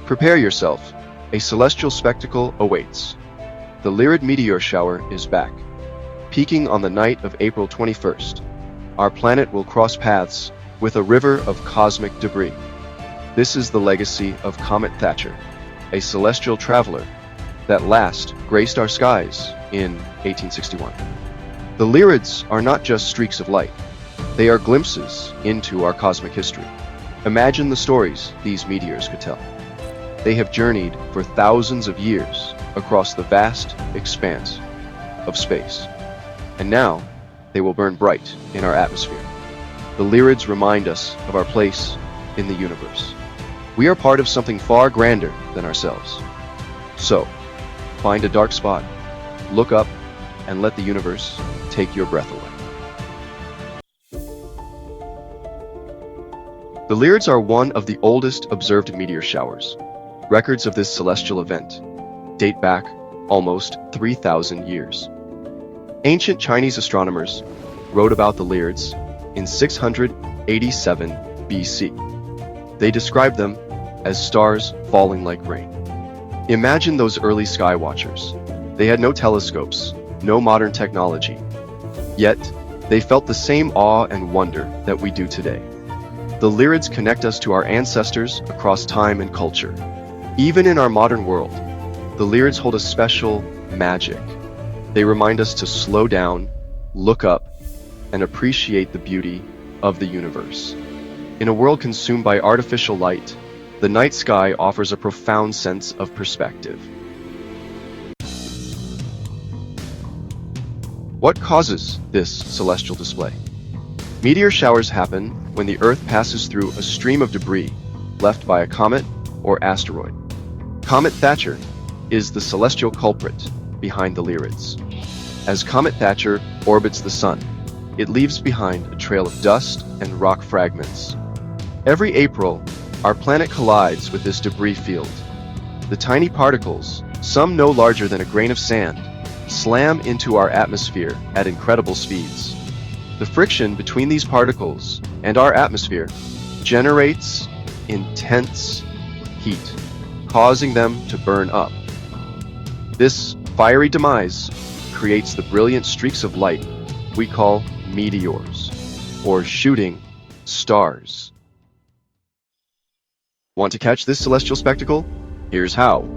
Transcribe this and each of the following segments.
Prepare yourself. A celestial spectacle awaits. The Lyrid Meteor Shower is back. Peaking on the night of April 21st, our planet will cross paths with a river of cosmic debris. This is the legacy of Comet Thatcher, a celestial traveler that last graced our skies in 1861. The Lyrids are not just streaks of light. They are glimpses into our cosmic history. Imagine the stories these meteors could tell. They have journeyed for thousands of years across the vast expanse of space. And now, they will burn bright in our atmosphere. The Lyrids remind us of our place in the universe. We are part of something far grander than ourselves. So, find a dark spot, look up, and let the universe take your breath away. The Lyrids are one of the oldest observed meteor showers. Records of this celestial event date back almost 3,000 years. Ancient Chinese astronomers wrote about the Lyrids in 687 BC. They described them as stars falling like rain. Imagine those early sky watchers. They had no telescopes, no modern technology. Yet, they felt the same awe and wonder that we do today. The Lyrids connect us to our ancestors across time and culture. Even in our modern world, the Lyrids hold a special magic. They remind us to slow down, look up, and appreciate the beauty of the universe. In a world consumed by artificial light, the night sky offers a profound sense of perspective. What causes this celestial display? Meteor showers happen when the Earth passes through a stream of debris left by a comet or asteroid. Comet Thatcher is the celestial culprit behind the Lyrids. As Comet Thatcher orbits the Sun, it leaves behind a trail of dust and rock fragments. Every April, our planet collides with this debris field. The tiny particles, some no larger than a grain of sand, slam into our atmosphere at incredible speeds. The friction between these particles and our atmosphere generates intense heat, causing them to burn up. This fiery demise creates the brilliant streaks of light we call meteors, or shooting stars. Want to catch this celestial spectacle? Here's how.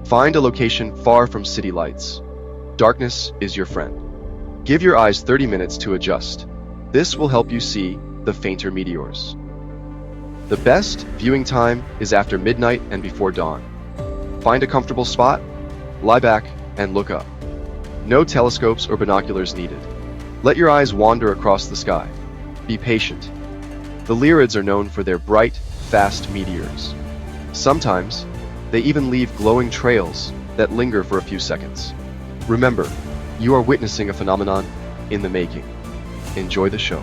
Find a location far from city lights. Darkness is your friend. Give your eyes 30 minutes to adjust. This will help you see the fainter meteors. The best viewing time is after midnight and before dawn. Find a comfortable spot, lie back, and look up. No telescopes or binoculars needed. Let your eyes wander across the sky. Be patient. The Lyrids are known for their bright, fast meteors. Sometimes, they even leave glowing trails that linger for a few seconds. Remember, you are witnessing a phenomenon in the making. Enjoy the show.